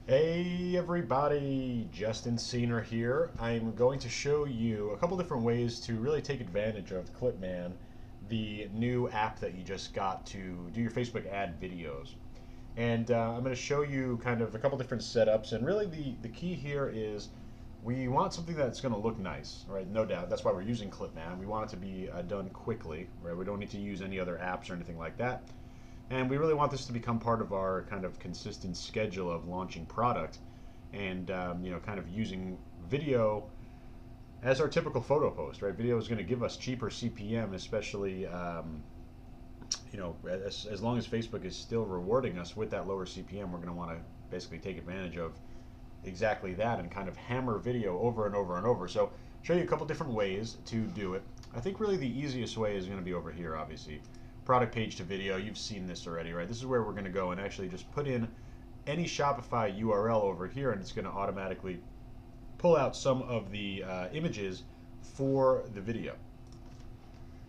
Hey everybody, Justin Cena here. I'm going to show you a couple different ways to really take advantage of ClipMan, the new app that you just got to do your Facebook ad videos. And I'm going to show you kind of a couple different setups, and really the key here is we want something that's going to look nice, right? No doubt. That's why we're using ClipMan. We want it to be done quickly, right? We don't need to use any other apps or anything like that. And we really want this to become part of our kind of consistent schedule of launching product and kind of using video as our typical photo post, right? Video is going to give us cheaper CPM, especially as long as Facebook is still rewarding us with that lower CPM. We're going to want to basically take advantage of exactly that and kind of hammer video over and over and over. So show you a couple different ways to do it. I think really the easiest way is going to be over here, obviously. Product page to video, you've seen this already, right? This is where we're going to go and actually just put in any Shopify URL over here, and it's going to automatically pull out some of the images for the video.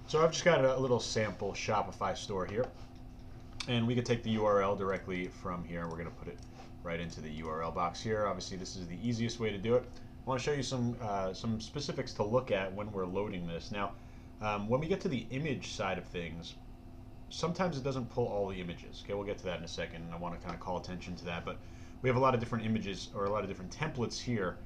So I've just got a little sample Shopify store here, and we could take the URL directly from here. We're going to put it right into the URL box here. Obviously, this is the easiest way to do it. I want to show you some specifics to look at when we're loading this. Now, when we get to the image side of things, sometimes it doesn't pull all the images. Okay, we'll get to that in a second, and I want to kind of call attention to that. But we have a lot of different images or a lot of different templates here,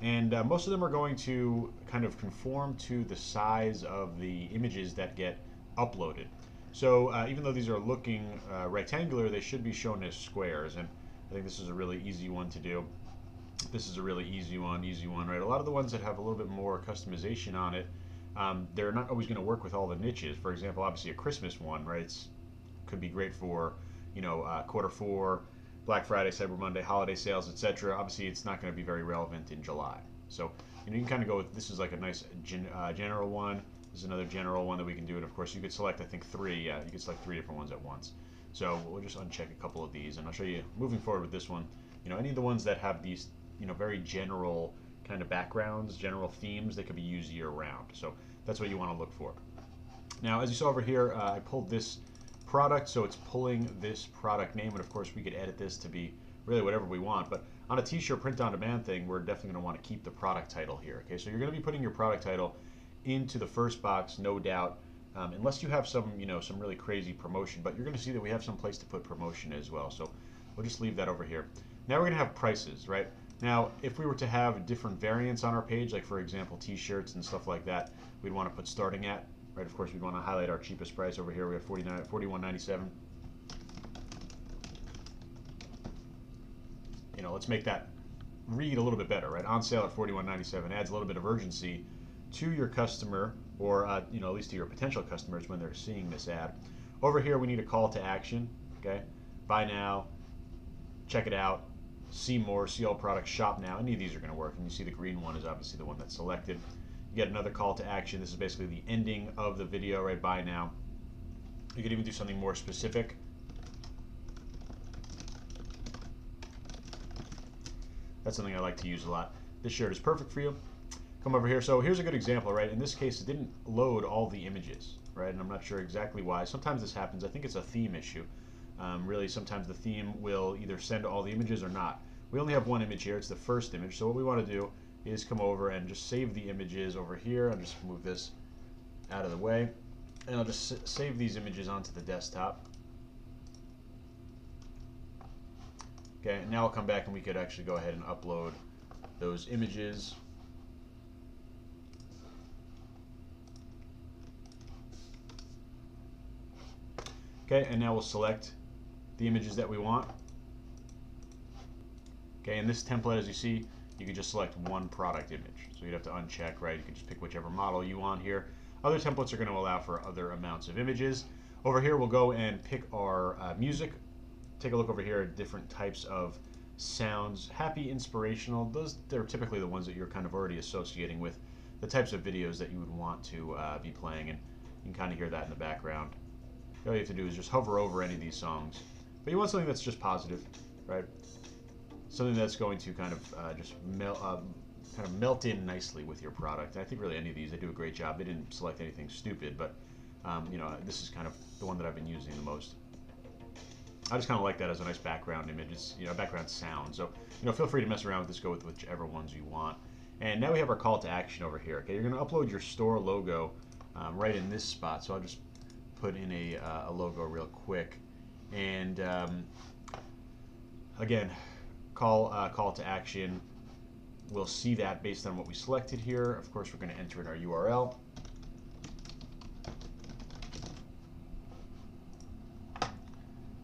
and most of them are going to kind of conform to the size of the images that get uploaded. So even though these are looking rectangular, they should be shown as squares, and I think this is a really easy one to do. This is a really easy one, right? A lot of the ones that have a little bit more customization on it, they're not always going to work with all the niches. For example, obviously a Christmas one, right? Could be great for, Q4, Black Friday, Cyber Monday, holiday sales, etc. Obviously, it's not going to be very relevant in July. So you can kind of go with, this is like a nice general one. This is another general one that we can do. And of course, you could select, I think, three. Yeah, you could select three different ones at once. So we'll just uncheck a couple of these, and I'll show you moving forward with this one. Any of the ones that have these, very general kind of backgrounds, general themes, they could be used year round. So that's what you want to look for. Now, as you saw over here, I pulled this product, so it's pulling this product name, and of course we could edit this to be really whatever we want. But on a t-shirt print on demand thing, we're definitely going to want to keep the product title here. Okay, so you're going to be putting your product title into the first box, no doubt, unless you have some really crazy promotion. But you're going to see that we have some place to put promotion as well. So we'll just leave that over here. Now we're going to have prices, right? Now, if we were to have different variants on our page, like for example t-shirts and stuff like that, we'd want to put starting at, right? Of course, we'd want to highlight our cheapest price over here. We have $41.97. Let's make that read a little bit better, right? On sale at $41.97 adds a little bit of urgency to your customer, or at least to your potential customers when they're seeing this ad. Over here, we need a call to action. Okay, buy now, check it out, see more, see all products, shop now. Any of these are going to work, and you see the green one is obviously the one that's selected. You get another call to action. This is basically the ending of the video, right? Buy now. You could even do something more specific. That's something I like to use a lot. This shirt is perfect for you. Come over here. So here's a good example, right? In this case, it didn't load all the images, right? And I'm not sure exactly why. Sometimes this happens. I think it's a theme issue. Really, sometimes the theme will either send all the images or not. We only have one image here. It's the first image. So what we want to do is come over and just save the images over here. I'll just move this out of the way, and I'll just save these images onto the desktop. Okay, and now I'll come back and we could actually go ahead and upload those images. Okay, and now we'll select the images that we want. Okay, in this template, as you see, you can just select one product image. So you'd have to uncheck, right? You can just pick whichever model you want here. Other templates are going to allow for other amounts of images. Over here, we'll go and pick our music. Take a look over here at different types of sounds. Happy, inspirational, they're typically the ones that you're kind of already associating with the types of videos that you would want to be playing, and you can kind of hear that in the background. All you have to do is just hover over any of these songs. But you want something that's just positive, right? Something that's going to kind of just melt in nicely with your product. And I think really any of these, they do a great job. They didn't select anything stupid, but this is kind of the one that I've been using the most. I just kind of like that as a nice background image. It's, background sound. So, feel free to mess around with this. Go with whichever ones you want. And now we have our call to action over here. Okay, you're going to upload your store logo right in this spot. So I'll just put in a logo real quick. And again, call to action. We'll see that based on what we selected here. Of course, we're going to enter in our URL.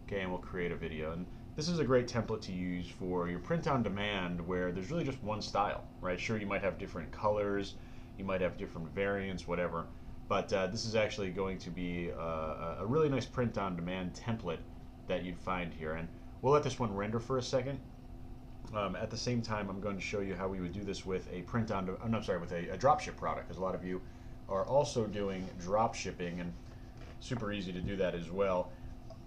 Okay, and we'll create a video. And this is a great template to use for your print on demand where there's really just one style, right? Sure, you might have different colors, you might have different variants, whatever, but this is actually going to be a really nice print on demand template that you'd find here. And we'll let this one render for a second. At the same time, I'm going to show you how we would do this with a with a dropship product, because a lot of you are also doing drop shipping, and super easy to do that as well.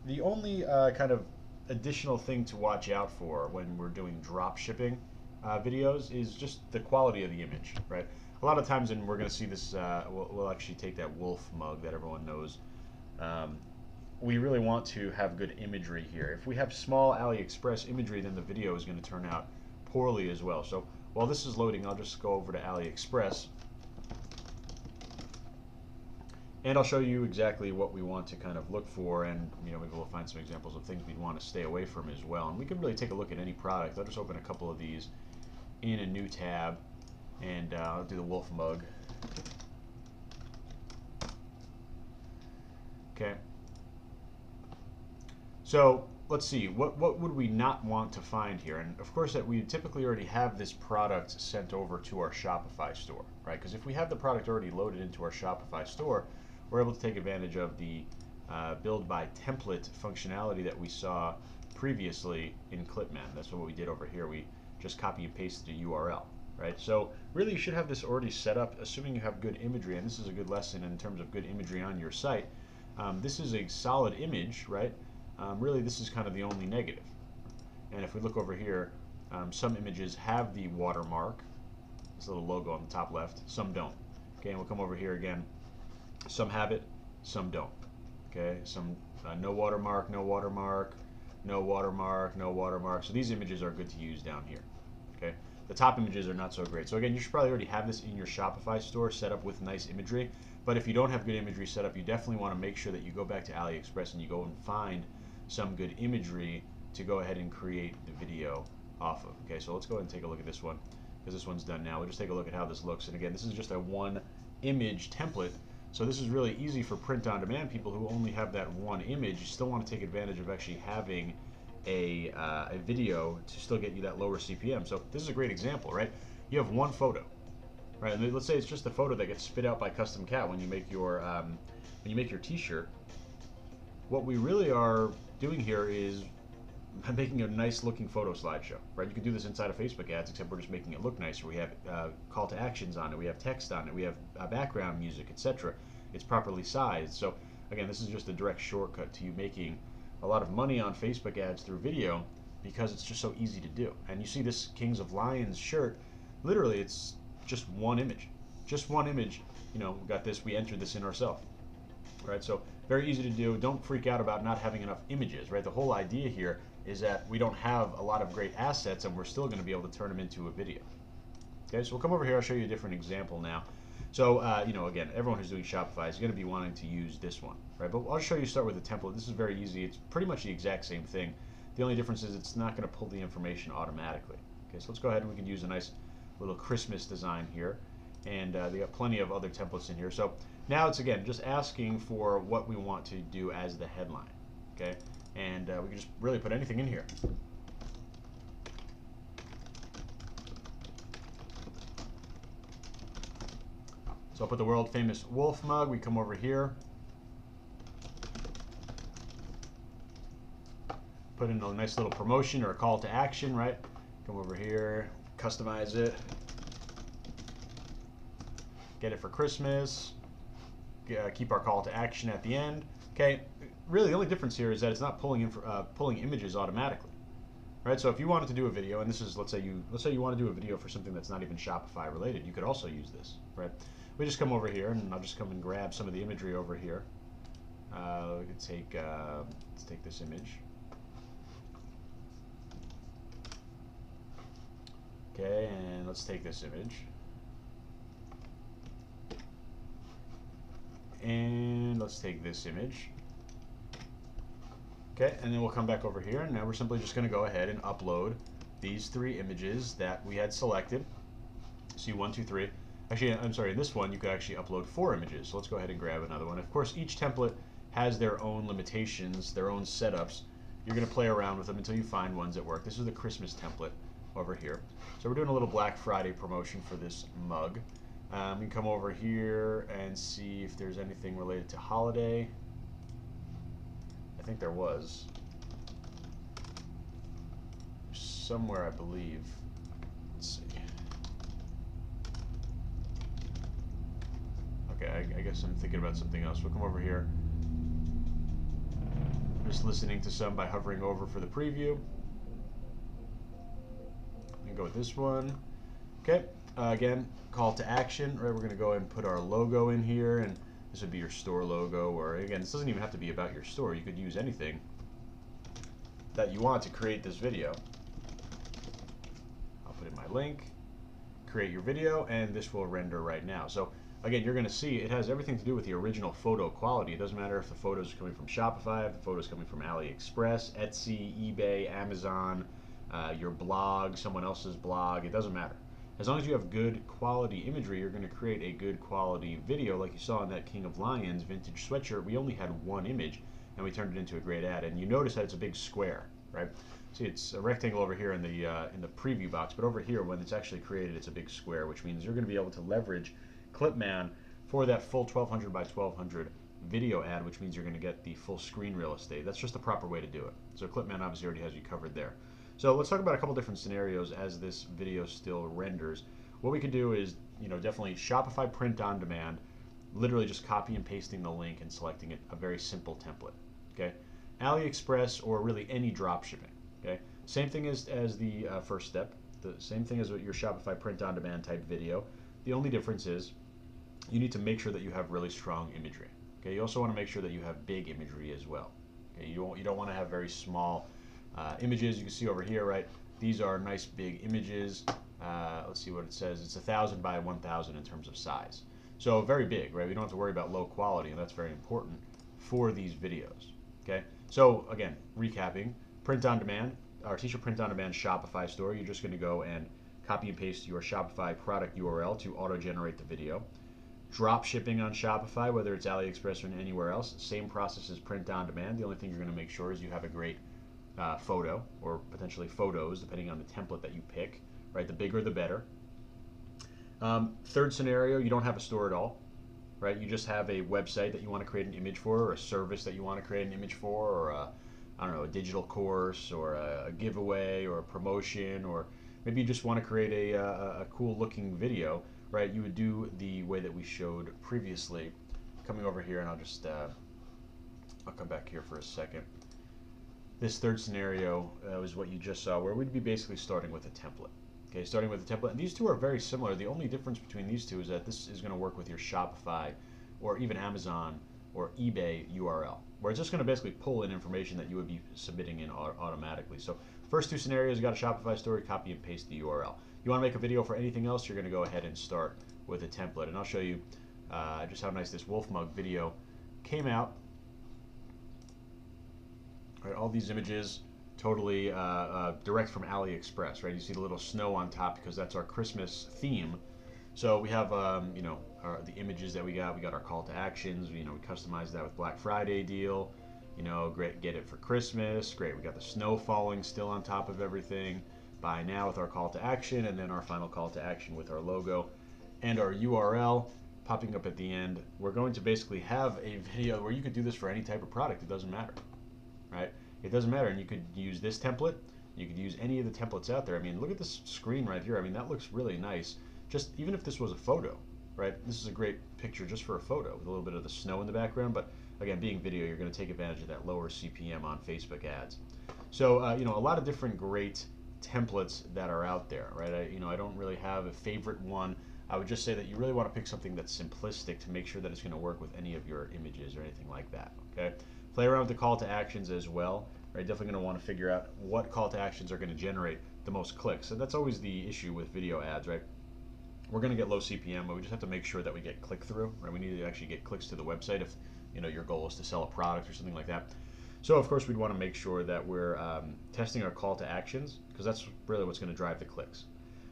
The only kind of additional thing to watch out for when we're doing drop shipping videos is just the quality of the image, right? A lot of times, and we're going to see this, we'll actually take that wolf mug that everyone knows. We really want to have good imagery here. If we have small AliExpress imagery, then the video is going to turn out poorly as well. So while this is loading, I'll just go over to AliExpress. And I'll show you exactly what we want to kind of look for, and maybe we'll find some examples of things we'd want to stay away from as well. And we can really take a look at any product. I'll just open a couple of these in a new tab, and I'll do the wolf mug. Okay. So let's see, what would we not want to find here? And of course that we typically already have this product sent over to our Shopify store, right? Because if we have the product already loaded into our Shopify store, we're able to take advantage of the build by template functionality that we saw previously in ClipMan. That's what we did over here. We just copy and pasted a URL, right? So really you should have this already set up, assuming you have good imagery, and this is a good lesson in terms of good imagery on your site. This is a solid image, right? Really this is kind of the only negative. And if we look over here, some images have the watermark, this little logo on the top left, some don't. Okay, and we'll come over here again. Some have it, some don't. Okay, some no watermark, no watermark, no watermark, no watermark. So these images are good to use down here. Okay, the top images are not so great. So again, you should probably already have this in your Shopify store set up with nice imagery. But if you don't have good imagery set up, you definitely want to make sure that you go back to AliExpress and you go and find some good imagery to go ahead and create the video off of. Okay, so let's go ahead and take a look at this one, because this one's done now. We'll just take a look at how this looks. And again, this is just a one image template. So this is really easy for print on demand people who only have that one image. You still want to take advantage of actually having a video to still get you that lower CPM. So this is a great example, right? You have one photo, right? And let's say it's just a photo that gets spit out by Custom Cat when you make your T-shirt. What we really are doing here is making a nice looking photo slideshow, right? You can do this inside of Facebook ads, except we're just making it look nicer. We have call to actions on it, we have text on it, we have background music, etc. It's properly sized. So again, this is just a direct shortcut to you making a lot of money on Facebook ads through video, because it's just so easy to do. And you see this Kings of Lions shirt, literally it's just one image. Just one image, we got this, we entered this in ourselves. Right, so very easy to do. Don't freak out about not having enough images, right? The whole idea here is that we don't have a lot of great assets, and we're still going to be able to turn them into a video. Okay, so we'll come over here. I'll show you a different example now. So, again, everyone who's doing Shopify is going to be wanting to use this one, right? But I'll show you start with a template. This is very easy. It's pretty much the exact same thing. The only difference is it's not going to pull the information automatically. Okay, so let's go ahead and we can use a nice little Christmas design here. And they got plenty of other templates in here. So now it's, again, just asking for what we want to do as the headline, okay? And we can just really put anything in here. So I'll put the world famous wolf mug. We come over here, put in a nice little promotion or a call to action, right? Come over here, customize it. Get it for Christmas, keep our call to action at the end. Okay, really the only difference here is that it's not pulling images automatically, right? So if you wanted to do a video, and this is, let's say you want to do a video for something that's not even Shopify related, you could also use this, right? We just come over here, and I'll just come and grab some of the imagery over here. We could take let's take this image. Okay, and let's take this image. And let's take this image. Okay, and then we'll come back over here, and now we're simply just going to go ahead and upload these 3 images that we had selected. See, 1, 2, 3. Actually, I'm sorry, in this one you could actually upload 4 images. So let's go ahead and grab another one. Of course, each template has their own limitations, their own setups. You're going to play around with them until you find ones that work. This is the Christmas template over here. So we're doing a little Black Friday promotion for this mug. We can come over here and see if there's anything related to holiday. I think there was. Somewhere, I believe. Let's see. Okay, I guess I'm thinking about something else. We'll come over here. Just listening to some by hovering over for the preview. And go with this one. Okay, again, call to action. Right, we're going to go ahead and put our logo in here, and this would be your store logo. Or again, this doesn't even have to be about your store. You could use anything that you want to create this video. I'll put in my link, create your video, and this will render right now. So again, you're going to see it has everything to do with the original photo quality. It doesn't matter if the photos are coming from Shopify, if the photos coming from AliExpress, Etsy, eBay, Amazon, your blog, someone else's blog. It doesn't matter. As long as you have good quality imagery, you're going to create a good quality video. Like you saw in that King of Lions vintage sweatshirt, we only had 1 image, and we turned it into a great ad. And you notice that it's a big square, right? See, it's a rectangle over here in the preview box, but over here, when it's actually created, it's a big square, which means you're going to be able to leverage ClipMan for that full 1200 by 1200 video ad, which means you're going to get the full screen real estate. That's just the proper way to do it. So ClipMan obviously already has you covered there. So let's talk about a couple different scenarios as this video still renders. What we could do is, definitely Shopify print on demand, literally just copy and pasting the link and selecting it, a very simple template. Okay, AliExpress or really any drop shipping. Okay, same thing as the first step. The same thing as your Shopify print on demand type video. The only difference is you need to make sure that you have really strong imagery. Okay, you also want to make sure that you have big imagery as well. Okay, you don't want to have very small images. You can see over here, right? These are nice big images. Let's see what it says. It's 1,000 by 1,000 in terms of size. So very big, right? We don't have to worry about low quality, and that's very important for these videos. Okay, so again, recapping, print on demand, our T-shirt print on demand Shopify store. You're just going to go and copy and paste your Shopify product URL to auto-generate the video. Drop shipping on Shopify, whether it's AliExpress or anywhere else, same process as print on demand. The only thing you're going to make sure is you have a great photo, or potentially photos, depending on the template that you pick. Right, the bigger the better. Third scenario, you don't have a store at all. Right, you just have a website that you want to create an image for, or a service that you want to create an image for, or I don't know, a digital course, or a giveaway, or a promotion, or maybe you just want to create a cool looking video. Right, you would do the way that we showed previously. Coming over here, and I'll come back here for a second. This third scenario is what you just saw, where we'd be basically starting with a template. Okay, starting with a template. And these two are very similar. The only difference between these two is that this is going to work with your Shopify or even Amazon or eBay URL, where it's just going to basically pull in information that you would be submitting in automatically. So first two scenarios, you got a Shopify store, copy and paste the URL. You want to make a video for anything else, you're going to go ahead and start with a template. And I'll show you just how nice this wolf mug video came out. All right, all these images totally direct from AliExpress, right? You see the little snow on top because that's our Christmas theme. So we have, the images that we got. We got our call to actions. We customized that with Black Friday deal. Great, get it for Christmas. Great. We got the snow falling still on top of everything. Buy now with our call to action, and then our final call to action with our logo and our URL popping up at the end. We're going to basically have a video where you could do this for any type of product. It doesn't matter, right? It doesn't matter, and you could use this template. You could use any of the templates out there. I mean, look at this screen right here. I mean, that looks really nice. Just even if this was a photo, right? This is a great picture just for a photo with a little bit of the snow in the background. But again, being video, you're going to take advantage of that lower CPM on Facebook ads. So, a lot of different great templates that are out there, right? I don't really have a favorite one. I would just say that you really want to pick something that's simplistic to make sure that it's going to work with any of your images or anything like that. Okay. Play around with the call to actions as well. Right, definitely going to want to figure out what call to actions are going to generate the most clicks. And that's always the issue with video ads, right? We're going to get low CPM, but we just have to make sure that we get click-through, right? We need to actually get clicks to the website if, you know, your goal is to sell a product or something like that. So of course we'd want to make sure that we're testing our call to actions, because that's really what's going to drive the clicks.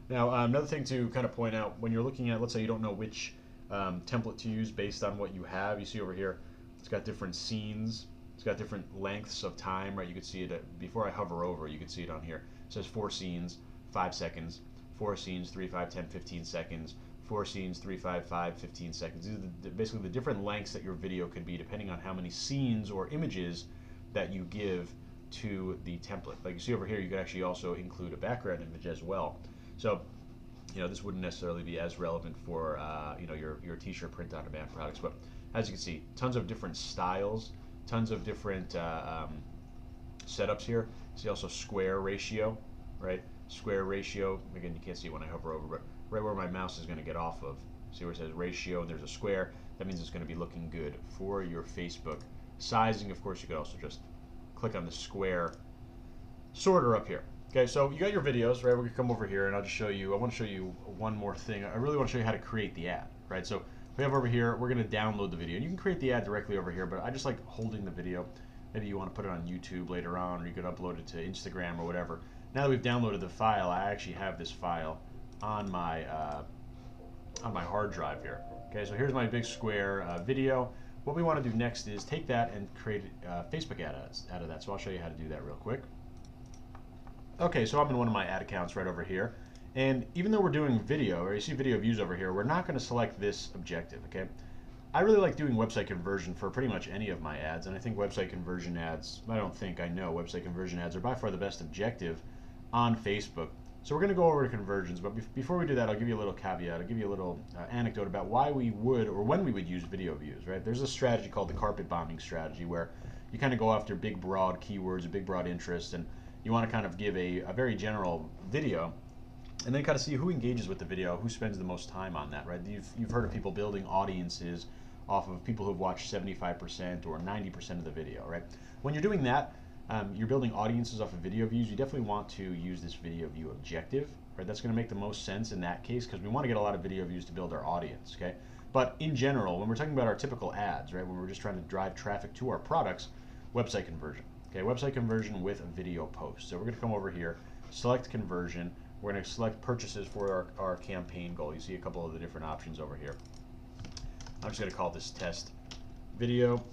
Now another thing to kind of point out, when you're looking at, let's say you don't know which template to use based on what you have, you see over here it's got different scenes, it's got different lengths of time, right? You can see it before I hover over, you can see it on here. It says 4 scenes, 5 seconds, 4 scenes, 3, 5, 10, 15 seconds, 4 scenes, 3, 5, 5, 15 seconds. These are basically the different lengths that your video could be depending on how many scenes or images that you give to the template. Like you see over here, you could actually also include a background image as well. So, you know, this wouldn't necessarily be as relevant for you know, your t-shirt print-on-demand products, but as you can see, tons of different styles, tons of different setups here. See also square ratio, right? Square ratio, again, you can't see it when I hover over, but right where my mouse is going to get off of, see where it says ratio and there's a square, that means it's going to be looking good for your Facebook. Sizing, of course, you could also just click on the square sorter up here. Okay, so you got your videos, right? We're going to come over here and I'll just show you, I want to show you one more thing. I really want to show you how to create the ad, right? So we have over here, we're going to download the video. You can create the ad directly over here, but I just like holding the video. Maybe you want to put it on YouTube later on, or you could upload it to Instagram or whatever. Now that we've downloaded the file, I actually have this file on my hard drive here. Okay, so here's my big square video. What we want to do next is take that and create Facebook ads out of that. So I'll show you how to do that real quick. Okay, so I'm in one of my ad accounts right over here. And even though we're doing video, or you see video views over here, we're not going to select this objective, okay? I really like doing website conversion for pretty much any of my ads, and I think website conversion ads, I know website conversion ads are by far the best objective on Facebook. So we're going to go over to conversions, but before we do that, I'll give you a little caveat. I'll give you a little anecdote about why we would, or when we would use video views, right? There's a strategy called the carpet bombing strategy where you kind of go after big, broad keywords, a big, broad interest, and you want to kind of give a very general video, and then kind of see who engages with the video, who spends the most time on that, right? You've heard of people building audiences off of people who've watched 75% or 90% of the video, right? When you're doing that, you're building audiences off of video views, you definitely want to use this video view objective, right? That's going to make the most sense in that case because we want to get a lot of video views to build our audience, okay? But in general, when we're talking about our typical ads, right, when we're just trying to drive traffic to our products, website conversion, okay? Website conversion with a video post. So we're going to come over here, select conversion, we're going to select purchases for our campaign goal. You see a couple of the different options over here. I'm just going to call this test video,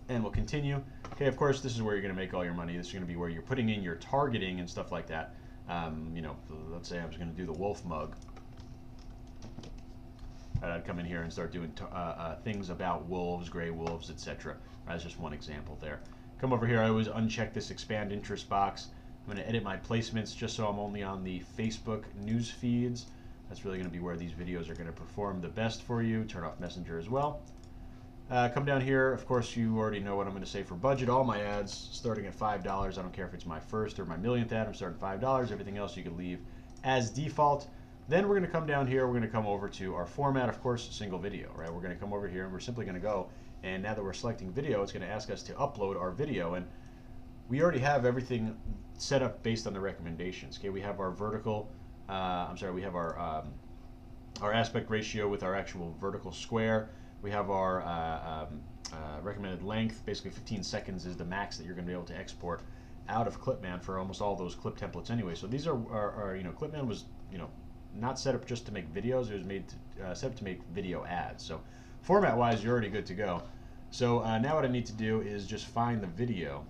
and we'll continue. Okay, of course, this is where you're going to make all your money. This is going to be where you're putting in your targeting and stuff like that. You know, let's say I was going to do the wolf mug. I'd come in here and start doing things about wolves, gray wolves, etc. That's just one example there. Come over here. I always uncheck this expand interest box. I'm going to edit my placements just so I'm only on the Facebook news feeds. That's really going to be where these videos are going to perform the best for you. Turn off Messenger as well. Come down here. Of course, you already know what I'm going to say for budget. All my ads starting at $5. I don't care if it's my first or my millionth ad. I'm starting at $5. Everything else you can leave as default. Then we're going to come down here. We're going to come over to our format. Of course, single video, right? We're going to come over here and we're simply going to go. And now that we're selecting video, it's going to ask us to upload our video. And we already have everything set up based on the recommendations. Okay, we have our vertical. We have our aspect ratio with our actual vertical square. We have our recommended length. Basically, 15 seconds is the max that you're going to be able to export out of ClipMan for almost all those clip templates anyway. So these are you know, ClipMan was, you know, not set up just to make videos. It was made set up to make video ads. So format-wise, you're already good to go. So now what I need to do is just find the video.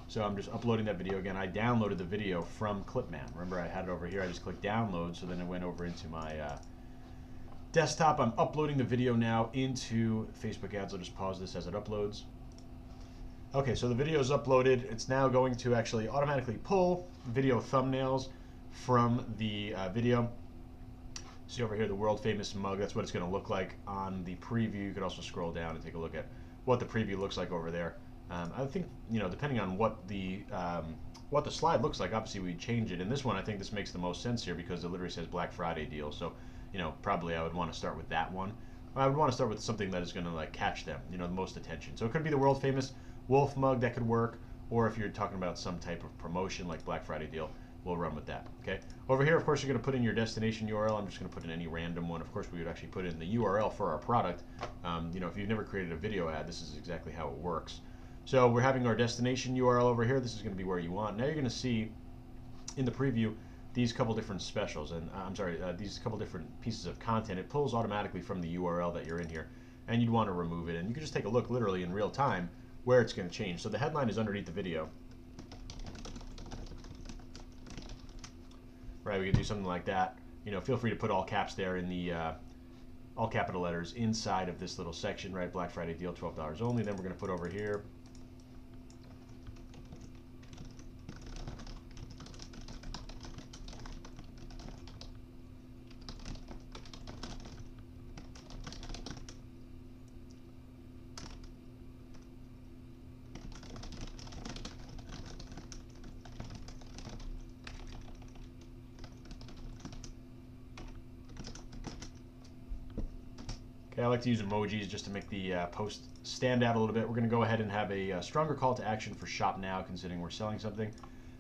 So I'm just uploading that video again. I downloaded the video from ClipMan. Remember, I had it over here. I just clicked download, so then it went over into my desktop. I'm uploading the video now into Facebook ads. I'll just pause this as it uploads. Okay, so the video is uploaded. It's now going to actually automatically pull video thumbnails from the video. See over here, the world famous mug. That's what it's going to look like on the preview. You could also scroll down and take a look at what the preview looks like over there. I think, you know, depending on what the slide looks like, obviously we change it. In this one, I think this makes the most sense here because it literally says Black Friday deal. So, you know, probably I would want to start with that one. I would want to start with something that is going to like catch them, you know, the most attention. So it could be the world famous wolf mug, that could work, or if you're talking about some type of promotion like Black Friday deal, we'll run with that. Okay. Over here, of course, you're going to put in your destination URL. I'm just going to put in any random one. Of course, we would actually put in the URL for our product. If you've never created a video ad, this is exactly how it works. So we're having our destination URL over here. This is going to be where you want. Now you're going to see in the preview these couple different specials, and these couple different pieces of content. It pulls automatically from the URL that you're in here, and you'd want to remove it. And you can just take a look literally in real time where it's going to change. So the headline is underneath the video. Right, we could do something like that. Feel free to put all caps there in the all capital letters inside of this little section, right? Black Friday deal, $12 only. Then we're going to put over here. Okay, I like to use emojis just to make the post stand out a little bit. We're going to go ahead and have a stronger call to action for shop now, considering we're selling something.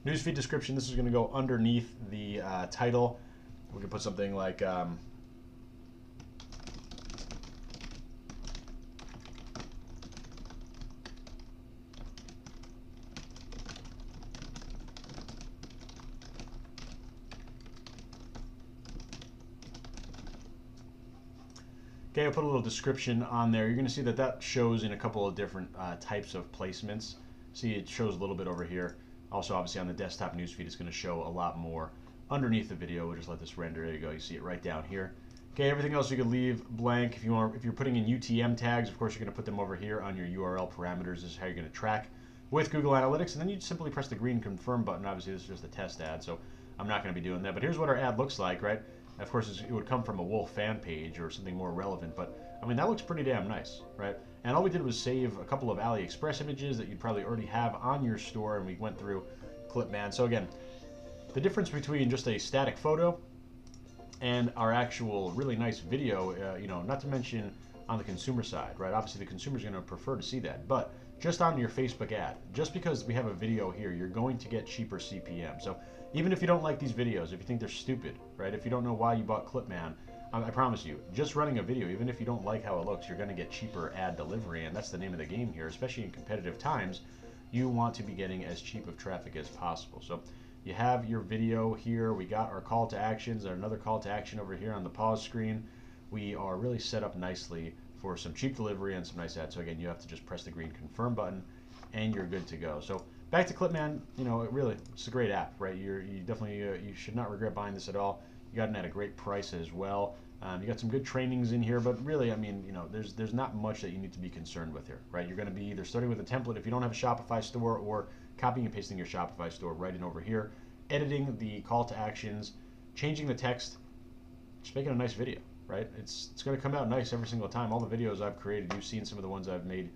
Newsfeed description, this is going to go underneath the title. We can put something like okay, I'll put a little description on there. You're going to see that shows in a couple of different types of placements. See, it shows a little bit over here. Also, obviously, on the desktop newsfeed, it's going to show a lot more underneath the video. We'll just let this render. There you go. You see it right down here. Okay, everything else you could leave blank. If you're putting in UTM tags, of course, you're going to put them over here on your URL parameters. This is how you're going to track with Google Analytics. And then you simply press the green confirm button. Obviously, this is just a test ad, so I'm not going to be doing that. But here's what our ad looks like, right? Of course, it would come from a Wolf fan page or something more relevant, but I mean, that looks pretty damn nice, right? And all we did was save a couple of AliExpress images that you'd probably already have on your store, and we went through ClipMan. So again, the difference between just a static photo and our actual really nice video, not to mention on the consumer side, right? Obviously, the consumer's going to prefer to see that, but just on your Facebook ad, just because we have a video here, you're going to get cheaper CPM. So even if you don't like these videos, if you think they're stupid, right? If you don't know why you bought ClipMan, I promise you, just running a video, even if you don't like how it looks, you're going to get cheaper ad delivery, and that's the name of the game here, especially in competitive times. You want to be getting as cheap of traffic as possible. So you have your video here. We got our call to actions. There's another call to action over here on the pause screen. We are really set up nicely for some cheap delivery and some nice ads. So again, you have to just press the green confirm button, and you're good to go. So back to ClipMan, it's a great app, right? You definitely you should not regret buying this at all. You got it at a great price as well. You got some good trainings in here, but really, there's not much that you need to be concerned with here, right? You're going to be either starting with a template if you don't have a Shopify store, or copying and pasting your Shopify store right in over here, editing the call to actions, changing the text, just making a nice video, right? It's going to come out nice every single time. All the videos I've created, you've seen some of the ones I've made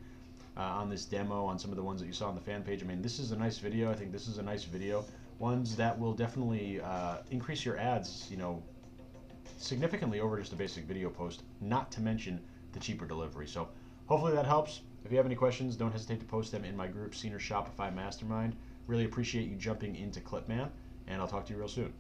on this demo, on some of the ones that you saw on the fan page. I mean, this is a nice video. I think this is a nice video. Ones that will definitely increase your ads, significantly over just a basic video post, not to mention the cheaper delivery. So hopefully that helps. If you have any questions, don't hesitate to post them in my group, Senior Shopify Mastermind. Really appreciate you jumping into ClipMan, and I'll talk to you real soon.